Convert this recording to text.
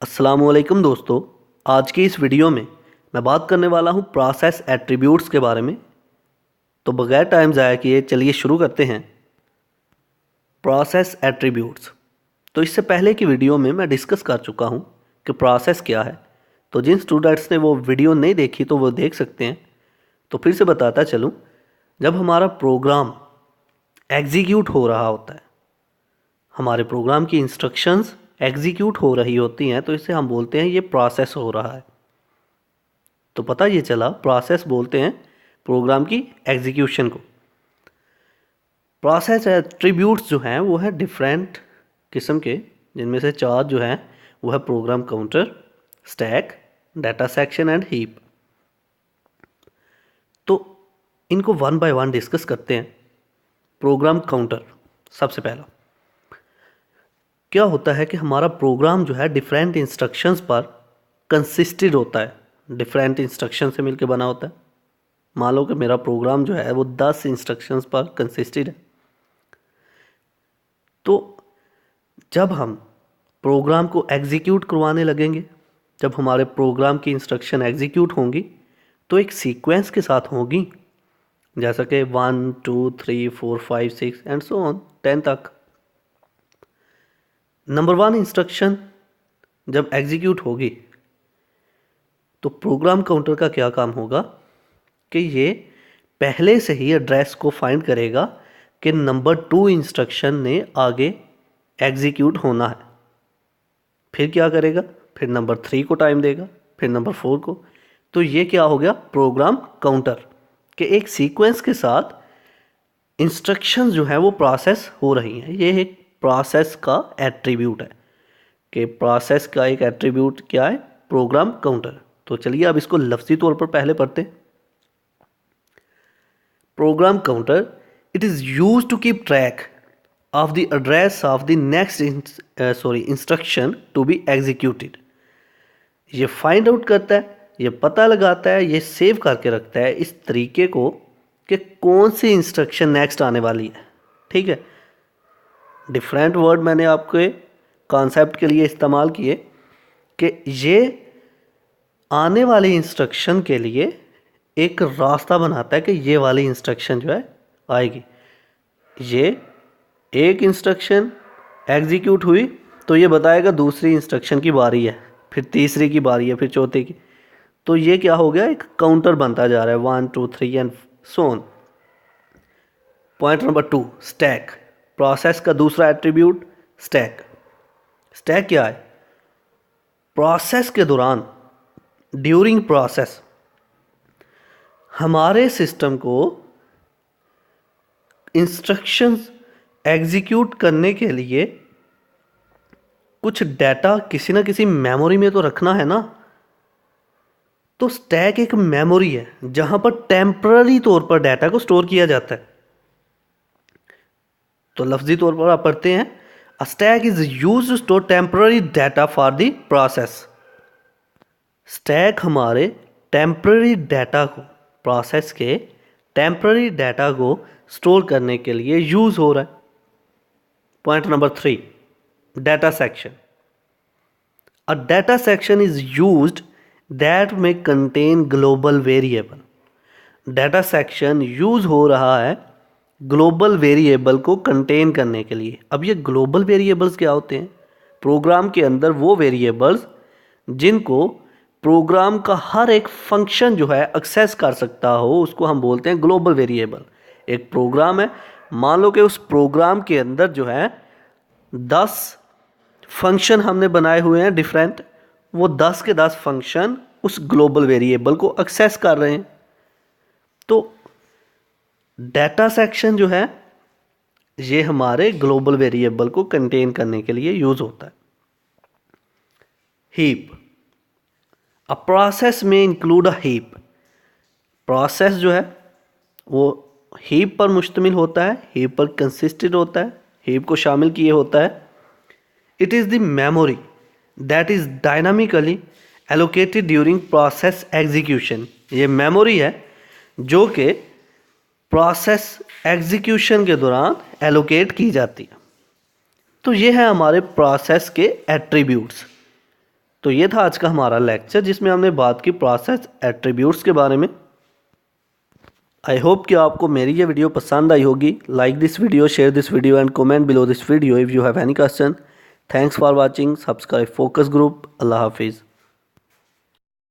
अस्सलामुअलैकुम दोस्तों। आज की इस वीडियो में मैं बात करने वाला हूँ प्रोसेस एट्रीब्यूट्स के बारे में। तो बगैर टाइम ज़ाया किए चलिए शुरू करते हैं। प्रोसेस एट्रीब्यूट्स तो इससे पहले की वीडियो में मैं डिस्कस कर चुका हूँ कि प्रोसेस क्या है। तो जिन स्टूडेंट्स ने वो वीडियो नहीं देखी तो वो देख सकते हैं। तो फिर से बताता चलूँ, जब हमारा प्रोग्राम एग्जीक्यूट हो रहा होता है, हमारे प्रोग्राम की इंस्ट्रक्शंस एग्जीक्यूट हो रही होती हैं, तो इसे हम बोलते हैं ये प्रोसेस हो रहा है। तो पता ये चला, प्रोसेस बोलते हैं प्रोग्राम की एग्जीक्यूशन को। प्रोसेस एट्रीब्यूट्स जो हैं वो है डिफरेंट किस्म के, जिनमें से चार जो हैं वो है program counter, stack, data section and heap. तो इनको वन बाय वन डिस्कस करते हैं। प्रोग्राम काउंटर सबसे पहला क्या होता है कि हमारा प्रोग्राम जो है डिफरेंट इंस्ट्रक्शंस पर कंसिस्टेड होता है, डिफरेंट इंस्ट्रक्शन से मिलकर बना होता है। मान लो कि मेरा प्रोग्राम जो है वो 10 इंस्ट्रक्शंस पर कंसिस्टेड है। तो जब हम प्रोग्राम को एग्जीक्यूट करवाने लगेंगे, जब हमारे प्रोग्राम की इंस्ट्रक्शन एग्जीक्यूट होंगी तो एक सीक्वेंस के साथ होगी, जैसा कि 1 2 3 4 5 6 एंड सो ऑन 10 तक। नंबर 1 इंस्ट्रक्शन जब एग्जीक्यूट होगी तो प्रोग्राम काउंटर का क्या काम होगा कि ये पहले से ही एड्रेस को फाइंड करेगा कि नंबर 2 इंस्ट्रक्शन ने आगे एग्जीक्यूट होना है। फिर क्या करेगा, फिर नंबर 3 को टाइम देगा, फिर नंबर 4 को। तो ये क्या हो गया, प्रोग्राम काउंटर कि एक सीक्वेंस के साथ इंस्ट्रक्शंस जो है वो प्रोसेस हो रही हैं। ये एक प्रोसेस का एट्रीब्यूट है कि प्रोसेस का एक एट्रीब्यूट क्या है, प्रोग्राम काउंटर। तो चलिए अब इसको लफ्ज़ी तौर पर पहले पढ़ते हैं। Program counter, it is used to keep track of the address of the next instruction to be executed। ये फाइंड आउट करता है, ये पता लगाता है, ये सेव करके रखता है इस तरीके को कि कौन सी इंस्ट्रक्शन नेक्स्ट आने वाली है। ठीक है, डिफरेंट वर्ड मैंने आपके कॉन्सेप्ट के लिए इस्तेमाल किए कि ये आने वाली इंस्ट्रक्शन के लिए एक रास्ता बनाता है कि ये वाली इंस्ट्रक्शन जो है आएगी। ये एक इंस्ट्रक्शन एग्जीक्यूट हुई तो ये बताएगा दूसरी इंस्ट्रक्शन की बारी है, फिर तीसरी की बारी है, फिर चौथे की। तो ये क्या हो गया, एक काउंटर बनता जा रहा है, 1 2 3 and so on. Point number 2, stack. Process का दूसरा एट्रीब्यूट स्टैक। स्टैक क्या है, प्रोसेस के दौरान, ड्यूरिंग प्रोसेस हमारे सिस्टम को इंस्ट्रक्शंस एग्जीक्यूट करने के लिए कुछ डाटा किसी ना किसी मेमोरी में तो रखना है ना। तो स्टैक एक मेमोरी है जहां पर टेम्पररी तौर पर डाटा को स्टोर किया जाता है। तो लफ्जी तौर पर आप पढ़ते हैं, a stack is used to store temporary data for the process. Stack हमारे टेम्पररी डाटा को, प्रोसेस के टेम्पररी डाटा को स्टोर करने के लिए यूज़ हो रहा है। Point number 3, data section. A data section is used that में contain global variable. Data section use हो रहा है ग्लोबल वेरिएबल को कंटेन करने के लिए। अब ये ग्लोबल वेरिएबल्स क्या होते हैं, प्रोग्राम के अंदर वो वेरिएबल्स जिनको प्रोग्राम का हर एक फंक्शन जो है एक्सेस कर सकता हो, उसको हम बोलते हैं ग्लोबल वेरिएबल। एक प्रोग्राम है, मान लो कि उस प्रोग्राम के अंदर जो है 10 फंक्शन हमने बनाए हुए हैं डिफरेंट, वो 10 के 10 फंक्शन उस ग्लोबल वेरिएबल को एक्सेस कर रहे हैं। तो डाटा सेक्शन जो है ये हमारे ग्लोबल वेरिएबल को कंटेन करने के लिए यूज होता है। हीप, अ प्रोसेस में इंक्लूड अ हीप। प्रोसेस जो है वो हीप पर मुश्तमिल होता है, हीप पर कंसिस्टेड होता है, हीप को शामिल किए होता है। It is the memory that is dynamically allocated during process execution. ये मेमोरी है जो कि प्रोसेस एग्जीक्यूशन के दौरान एलोकेट की जाती है। तो ये है हमारे प्रोसेस के एट्रीब्यूट्स। तो ये था आज का हमारा लेक्चर जिसमें हमने बात की प्रोसेस एट्रीब्यूट्स के बारे में। आई होप कि आपको मेरी ये वीडियो पसंद आई होगी। Like this video, share this video and comment below this video if you have any question. Thanks for watching. Subscribe focus group. अल्लाह हाफिज़।